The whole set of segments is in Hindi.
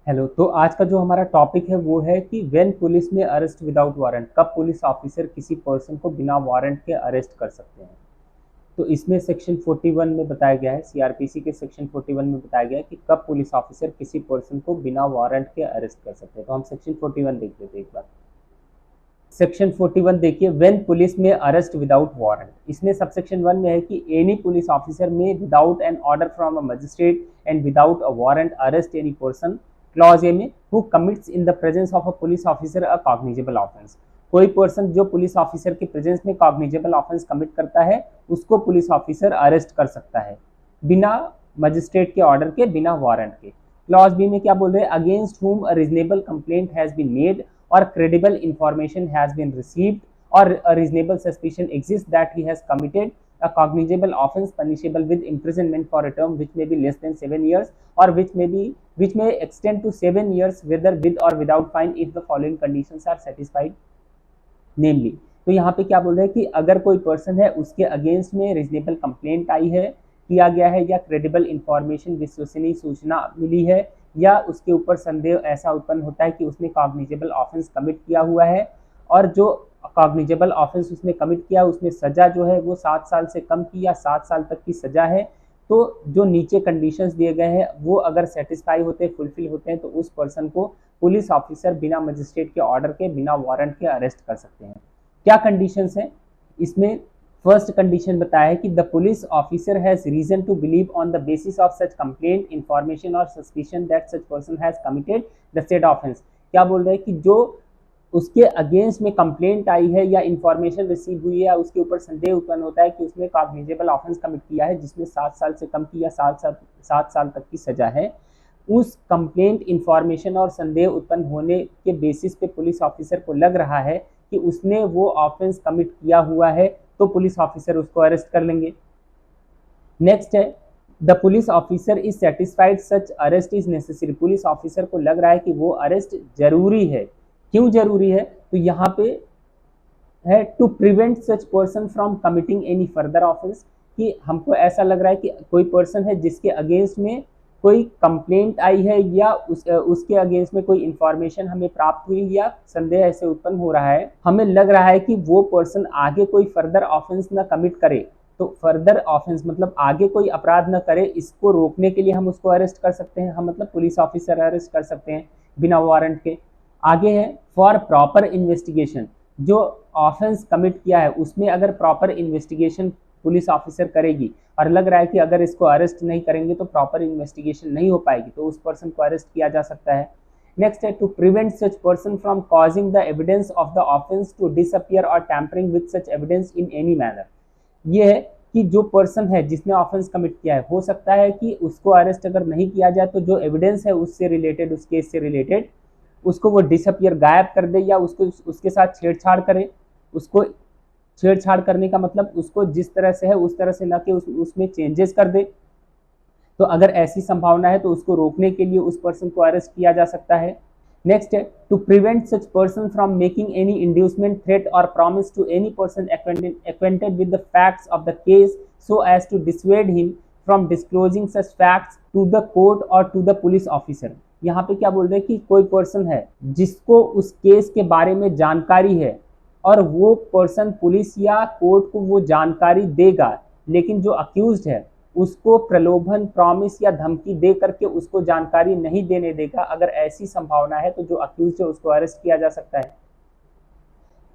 हेलो। तो आज का जो हमारा टॉपिक है वो है कि when police may arrest without warrant, कब पुलिस ऑफिसर किसी पर्सन को बिना वारंट के अरेस्ट कर सकते हैं। तो इसमें सेक्शन 41 में बताया गया है, सीआरपीसी के सेक्शन 41 में बताया गया है कि कब पुलिस ऑफिसर किसी पर्सन को बिना वारंट के अरेस्ट कर सकते हैं। तो हम सेक्शन 41 देख लेते हैं एक बार। सेक्शन 41 देखिए, when police may arrest without warrant. इसमें सबसेक्शन 1 में है कि any police officer may without an order from a magistrate and without a warrant arrest any person, clause A में, who commits in the presence of a police officer a cognizable offence. कोई पर्सन जो पुलिस ऑफिसर के प्रेजेंस में कॉग्निजेबल ऑफेंस कमिट करता है उसको पुलिस ऑफिसर अरेस्ट कर सकता है बिना मजिस्ट्रेट के ऑर्डर के, बिना वारंट के। क्लॉज बी में क्या बोल रहे हैं, against whom a reasonable complaint has been made or credible information has been received or a reasonable suspicion exists that he has committed a cognizable offense punishable with imprisonment for a term which may be less than 7 years or which may extend to 7 years whether with or without fine if the following conditions are satisfied namely। तो यहाँ पे क्या बोल रहे हैं कि अगर कोई पर्सन है उसके अगेंस्ट में रीजनेबल कंप्लेंट आई है, किया गया है, या क्रेडिबल इंफॉर्मेशन विश्वसनीय सूचना मिली है, या उसके ऊपर संदेह ऐसा उत्पन्न होता है कि उसने कॉग्निजेबल ऑफेंस कमिट किया हुआ है और जो कॉग्निजेबल ऑफेंस उसने कमिट किया उसमें सजा जो है वो 7 साल से कम की या 7 साल तक की सजा है, तो जो नीचे कंडीशंस दिए गए हैं वो अगर सेटिस्फाई होते हैं, फुलफिल होते हैं, तो उस पर्सन को पुलिस ऑफिसर बिना मजिस्ट्रेट के ऑर्डर के, बिना वारंट के अरेस्ट कर सकते हैं। क्या कंडीशंस हैं इसमें? फर्स्ट कंडीशन बताया है कि the police officer has reason to believe on the basis of such complaint, information और suspicion that such person has committed the said offence. क्या बोल रहे हैं कि जो उसके अगेंस्ट में कंप्लेंट आई है या इंफॉर्मेशन रिसीव हुई है या उसके ऊपर संदेह उत्पन्न होता है कि उसने कॉग्निजेबल ऑफेंस कमिट किया है जिसमें 7 साल से कम की या 7 साल तक की सजा है, उस कंप्लेंट, इंफॉर्मेशन और संदेह उत्पन्न होने के बेसिस पे पुलिस ऑफिसर को लग रहा है कि उसने वो ऑफेंस कमिट किया हुआ है, तो पुलिस ऑफिसर उसको अरेस्ट कर लेंगे। नेक्स्ट है, the police officer is satisfied such arrest is necessary. Police officer को लग रहा है कि वो अरेस्ट जरूरी है। क्यों जरूरी है? तो यहाँ पे है to prevent such person from committing any further offence, कि हमको ऐसा लग रहा है कि कोई पर्सन है जिसके अगेंस्ट में कोई कंप्लेंट आई है या उसके अगेंस्ट में कोई इंफॉर्मेशन हमें प्राप्त हुई या संदेह ऐसे उत्पन्न हो रहा है, हमें लग रहा है कि वो पर्सन आगे कोई फर्दर ऑफेंस ना कमिट करे। तो फर्दर ऑफेंस मतलब आगे कोई अपराध न करे, इसको रोकने के लिए हम उसको अरेस्ट कर सकते हैं। हम मतलब पुलिस ऑफिसर अरेस्ट कर सकते हैं बिना वारंट के। आगे है फॉर प्रॉपर इन्वेस्टिगेशन। जो ऑफेंस कमिट किया है उसमें अगर प्रॉपर इन्वेस्टिगेशन पुलिस ऑफिसर करेगी और लग रहा है कि अगर इसको अरेस्ट नहीं करेंगे तो प्रॉपर इन्वेस्टिगेशन नहीं हो पाएगी, तो उस पर्सन को अरेस्ट किया जा सकता है। नेक्स्ट है to prevent such person from causing the evidence of the offence to disappear और tampering with such evidence in any manner. ये है कि जो पर्सन है जिसने ऑफेंस कमिट किया है, हो सकता है कि उसको अरेस्ट अगर नहीं किया जाए तो जो एविडेंस है उससे रिलेटेड, उस केस से रिलेटेड, उसको वो डिसअपियर, गायब कर दे, या उसको उसके साथ छेड़छाड़ करे। उसको छेड़छाड़ करने का मतलब उसको जिस तरह से है उस तरह से ना कि उसमें चेंजेस कर दे। तो अगर ऐसी संभावना है तो उसको रोकने के लिए उस पर्सन को अरेस्ट किया जा सकता है। नेक्स्ट है to prevent such person from making any inducement, threat और promise to any person acquainted with the facts of the case so as to dissuade him from disclosing such facts to the court or to the police officer। यहाँ पे क्या बोल रहे हैं कि कोई पर्सन है जिसको उस केस के बारे में जानकारी है और वो पर्सन पुलिस या कोर्ट को वो जानकारी देगा, लेकिन जो अक्यूज्ड है उसको प्रलोभन, प्रॉमिस या धमकी दे करके उसको जानकारी नहीं देने देगा। अगर ऐसी संभावना है तो जो अक्यूज्ड है उसको अरेस्ट किया जा सकता है।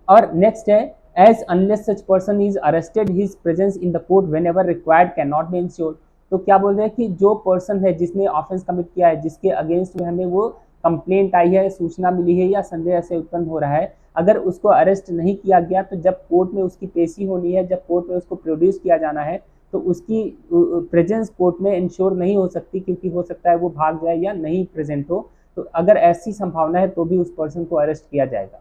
और नेक्स्ट है as unless such person is arrested his presence in the court whenever required can not be ensured. तो क्या बोल रहे हैं कि जो पर्सन है जिसने ऑफेंस कमिट किया है, जिसके अगेंस्ट में हमें वो कंप्लेंट आई है, सूचना मिली है या संदेह ऐसे उत्पन्न हो रहा है, अगर उसको अरेस्ट नहीं किया गया तो जब कोर्ट में उसकी पेशी होनी है, जब कोर्ट में उसको प्रोड्यूस किया जाना है, तो उसकी प्रेजेंस कोर्ट में इंश्योर नहीं हो सकती, क्योंकि हो सकता है वो भाग जाए या नहीं प्रेजेंट हो। तो अगर ऐसी संभावना है तो भी उस पर्सन को अरेस्ट किया जाएगा।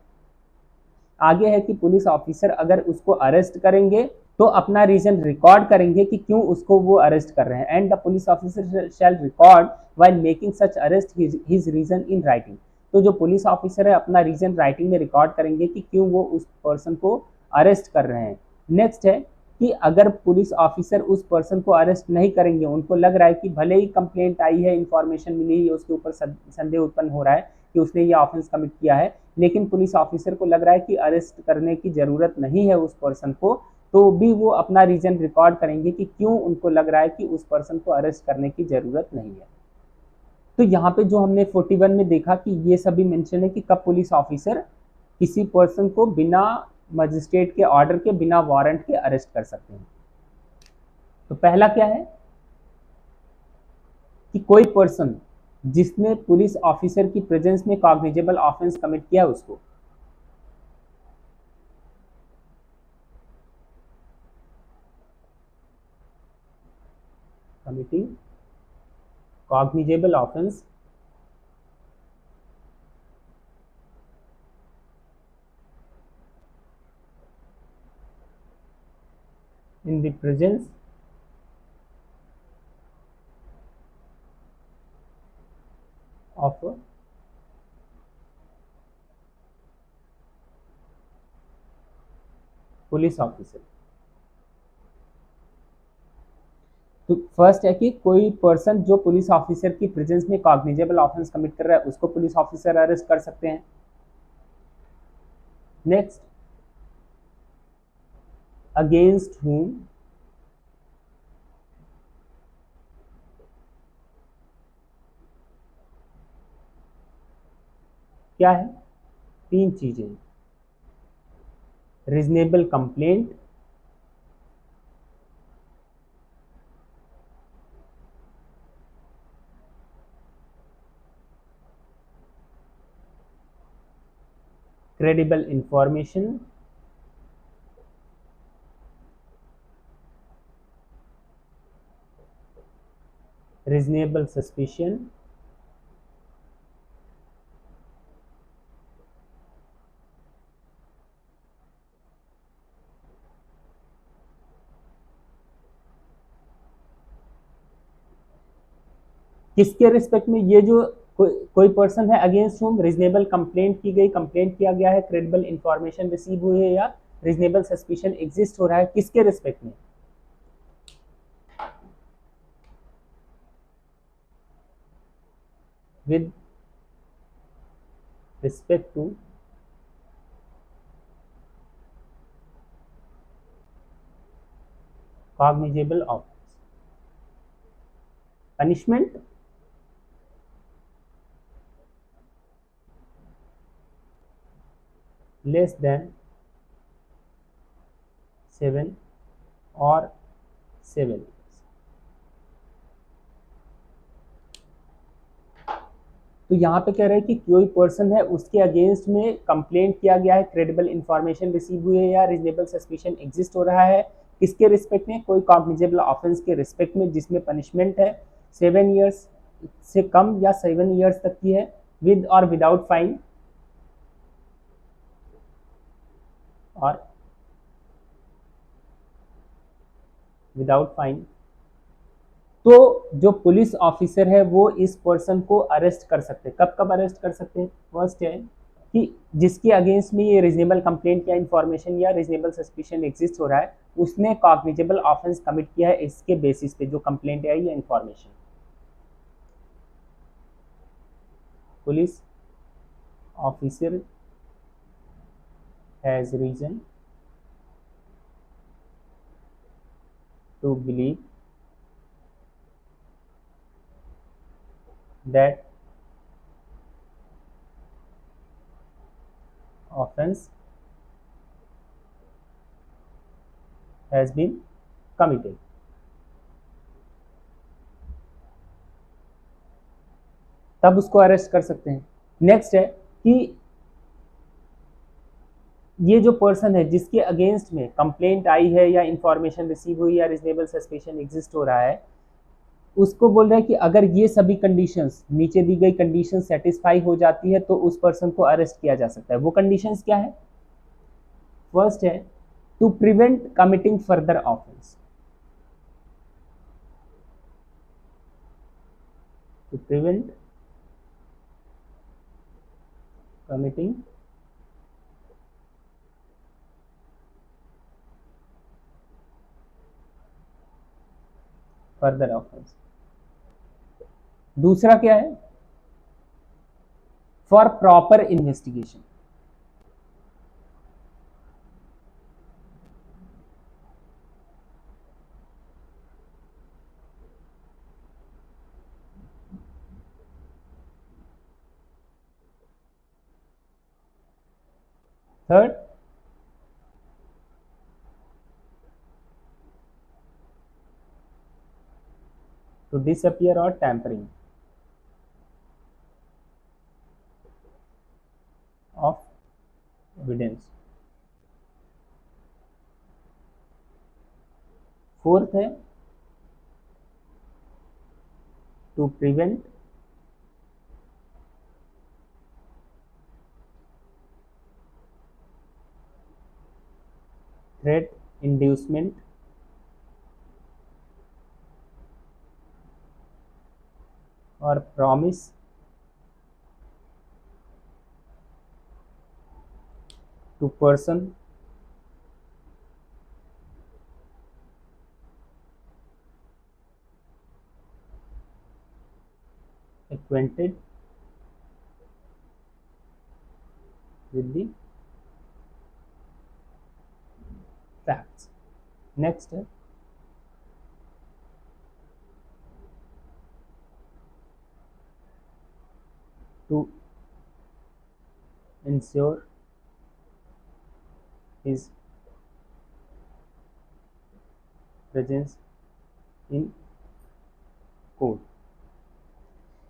आगे है कि पुलिस ऑफिसर अगर उसको अरेस्ट करेंगे तो अपना रीजन रिकॉर्ड करेंगे कि क्यों उसको वो अरेस्ट कर रहे हैं। And the police officer shall record while making such arrest his reason in writing. तो जो पुलिस ऑफिसर है अपना रीजन राइटिंग में रिकॉर्ड करेंगे कि क्यों वो उस पर्सन को अरेस्ट कर रहे हैं। नेक्स्ट है कि अगर पुलिस ऑफिसर उस पर्सन को अरेस्ट नहीं करेंगे, उनको लग रहा है कि भले ही कंप्लेंट आई है, इंफॉर्मेशन मिली है, उसके ऊपर संदेह उत्पन्न हो रहा है कि उसने ये ऑफेंस कमिट किया है, लेकिन पुलिस ऑफिसर को लग रहा है कि अरेस्ट करने की ज़रूरत नहीं है उस पर्सन को, तो भी वो अपना रीज़न रिकॉर्ड करेंगे कि क्यों उनको लग रहा है कि उस पर्सन को अरेस्ट करने की ज़रूरत नहीं है। तो यहाँ पे जो हमने 41 में देखा कि ये सभी मेंशन है कि कब पुलिस ऑफिसर किसी पर्सन को बिना मजिस्ट्रेट के ऑर्डर के, बिना वारंट के अरेस्ट कर सकते हैं। तो पहला क्या है कि कोई पर्सन जिसने पुलिस ऑफिसर की प्रेजेंस में कॉग्निजेबल ऑफेंस कमिट किया उसको, committing cognizable offence in the presence of a police officer. तो फर्स्ट है कि कोई पर्सन जो पुलिस ऑफिसर की प्रेजेंस में कॉग्निजेबल ऑफेंस कमिट कर रहा है उसको पुलिस ऑफिसर अरेस्ट कर सकते हैं। नेक्स्ट, अगेंस्ट whom क्या है, तीन चीजें, reasonable complaint, credible information, reasonable suspicion, किसके रिस्पेक्ट में, ये जो कोई पर्सन है अगेंस्ट होम रीजनेबल कंप्लेंट की गई, कंप्लेंट किया गया है, क्रेडिबल इंफॉर्मेशन रिसीव हुई है या रीजनेबल सस्पिशन एग्जिस्ट हो रहा है, किसके रिस्पेक्ट में, with respect to cognizable offence, punishment less than 7 or 7 years। तो यहाँ पे कह रहे हैं कि कोई पर्सन है उसके अगेंस्ट में कंप्लेंट किया गया है, क्रेडिबल इंफॉर्मेशन रिसीव हुई है या रीजनेबल सस्पिशन एग्जिस्ट हो रहा है, किसके रिस्पेक्ट में, कोई कॉग्निजेबल ऑफेंस के रिस्पेक्ट में जिसमें पनिशमेंट है 7 ईयर्स से कम या 7 ईयर्स तक की है, विद और विदाउट फाइन, और विदाउट फाइन। तो जो पुलिस ऑफिसर है वो इस पर्सन को अरेस्ट कर सकते हैं, कब कब अरेस्ट कर सकते हैं, फर्स्ट है कि जिसके अगेंस्ट में ये रीजनेबल कंप्लेंट या इंफॉर्मेशन या रीजनेबल सस्पिशन एग्जिस्ट हो रहा है उसने कॉग्निजेबल ऑफेंस कमिट किया है, इसके बेसिस पे जो कंप्लेंट है या information, police officer has reason to believe that offense has been committed। तब उसको अरेस्ट कर सकते हैं। नेक्स्ट है कि ये जो पर्सन है जिसके अगेंस्ट में कंप्लेंट आई है या इंफॉर्मेशन रिसीव हुई या रीजनेबल सस्पेशन एग्जिस्ट हो रहा है, उसको बोल रहे हैं कि अगर ये सभी कंडीशंस, नीचे दी गई कंडीशन सेटिस्फाई हो जाती है तो उस पर्सन को अरेस्ट किया जा सकता है। वो कंडीशंस क्या है, फर्स्ट है to prevent committing further offence, to prevent committing further offence. दूसरा क्या है? For proper investigation. Third, to disappear और टैंपरिंग ऑफ एविडेंस। फोर्थ है टू प्रिवेंट थ्रेट इंड्यूसमेंट और promise to person acquainted with the facts. Next है to ensure his presence in court।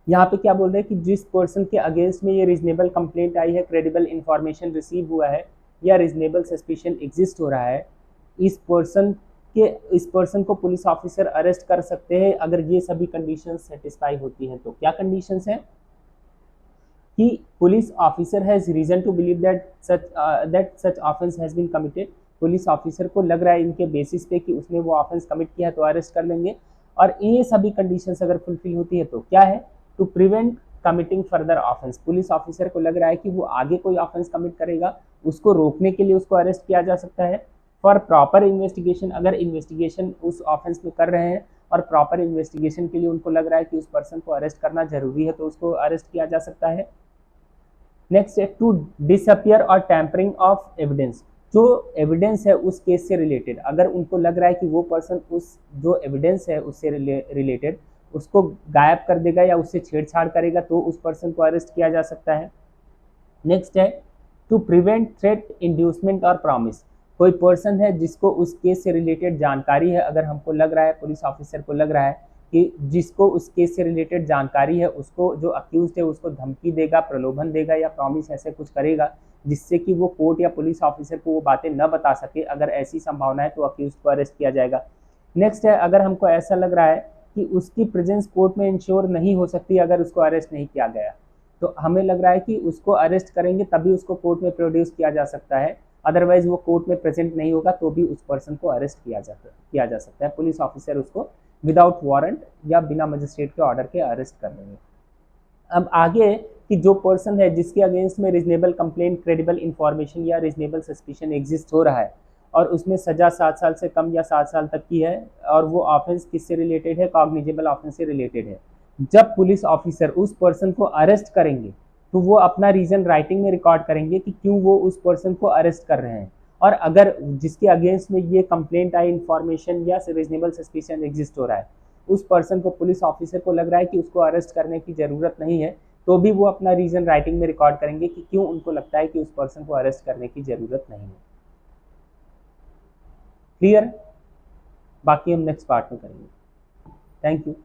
यहाँ पे क्या बोल रहे हैं कि जिस पर्सन के अगेंस्ट में ये रीजनेबल कंप्लेंट आई है, क्रेडिबल इंफॉर्मेशन रिसीव हुआ है या रीजनेबल सस्पिशन एग्जिस्ट हो रहा है, इस पर्सन को पुलिस ऑफिसर अरेस्ट कर सकते हैं अगर ये सभी कंडीशंस सेटिस्फाई होती हैं। तो क्या कंडीशंस हैं? कि police officer has reason to believe that such offence has been committed. Police officer को लग रहा है इनके बेसिस पे कि उसने वो ऑफेंस कमिट किया है तो अरेस्ट कर लेंगे। और ये सभी कंडीशंस अगर फुलफिल होती है तो क्या है? To prevent committing further offence. Police officer को लग रहा है कि वो आगे कोई ऑफेंस कमिट करेगा, उसको रोकने के लिए उसको अरेस्ट किया जा सकता है। फॉर प्रॉपर इन्वेस्टिगेशन, अगर इन्वेस्टिगेशन उस ऑफेंस में कर रहे हैं और प्रॉपर इन्वेस्टिगेशन के लिए उनको लग रहा है कि उस पर्सन को अरेस्ट करना जरूरी है तो उसको अरेस्ट किया जा सकता है। नेक्स्ट है टू डिसअपियर और टैंपरिंग ऑफ एविडेंस। जो एविडेंस है उस केस से रिलेटेड, अगर उनको लग रहा है कि वो पर्सन उस जो एविडेंस है उससे रिलेटेड उसको गायब कर देगा या उससे छेड़छाड़ करेगा तो उस पर्सन को अरेस्ट किया जा सकता है। नेक्स्ट है टू प्रिवेंट थ्रेट इंड्यूसमेंट और प्रॉमिस। कोई पर्सन है जिसको उस केस से रिलेटेड जानकारी है, अगर हमको लग रहा है, पुलिस ऑफिसर को लग रहा है कि जिसको उस केस से रिलेटेड जानकारी है उसको जो अक्यूज्ड है उसको धमकी देगा, प्रलोभन देगा या प्रॉमिस ऐसे कुछ करेगा जिससे कि वो कोर्ट या पुलिस ऑफिसर को वो बातें न बता सके, अगर ऐसी संभावना है तो अक्यूज्ड को अरेस्ट किया जाएगा। नेक्स्ट है अगर हमको ऐसा लग रहा है कि उसकी प्रेजेंस कोर्ट में इंश्योर नहीं हो सकती अगर उसको अरेस्ट नहीं किया गया, तो हमें लग रहा है कि उसको अरेस्ट करेंगे तभी उसको कोर्ट में प्रोड्यूस किया जा सकता है, अदरवाइज वो कोर्ट में प्रेजेंट नहीं होगा तो भी उस पर्सन को अरेस्ट किया जा सकता है। पुलिस ऑफिसर उसको विदाउट वारंट या बिना मजिस्ट्रेट के ऑर्डर के अरेस्ट कर लेंगे। अब आगे कि जो पर्सन है जिसके अगेंस्ट में रीजनेबल कंप्लेंट, क्रेडिबल इंफॉर्मेशन या रीजनेबल सस्पिशन एग्जिस्ट हो रहा है और उसमें सजा 7 साल से कम या 7 साल तक की है और वो ऑफेंस किससे रिलेटेड है? कॉग्निजेबल ऑफेंस से रिलेटेड है। जब पुलिस ऑफिसर उस पर्सन को अरेस्ट करेंगे तो वो अपना रीजन राइटिंग में रिकॉर्ड करेंगे कि क्यों वो उस पर्सन को अरेस्ट कर रहे हैं, और अगर जिसके अगेंस्ट में ये कंप्लेंट आई, इंफॉर्मेशन या रीजनेबल सस्पिशन एग्जिस्ट हो रहा है, उस पर्सन को, पुलिस ऑफिसर को लग रहा है कि उसको अरेस्ट करने की जरूरत नहीं है, तो भी वो अपना रीजन राइटिंग में रिकॉर्ड करेंगे कि क्यों उनको लगता है कि उस पर्सन को अरेस्ट करने की जरूरत नहीं है। क्लियर? बाकी हम नेक्स्ट पार्ट में करेंगे। Thank you.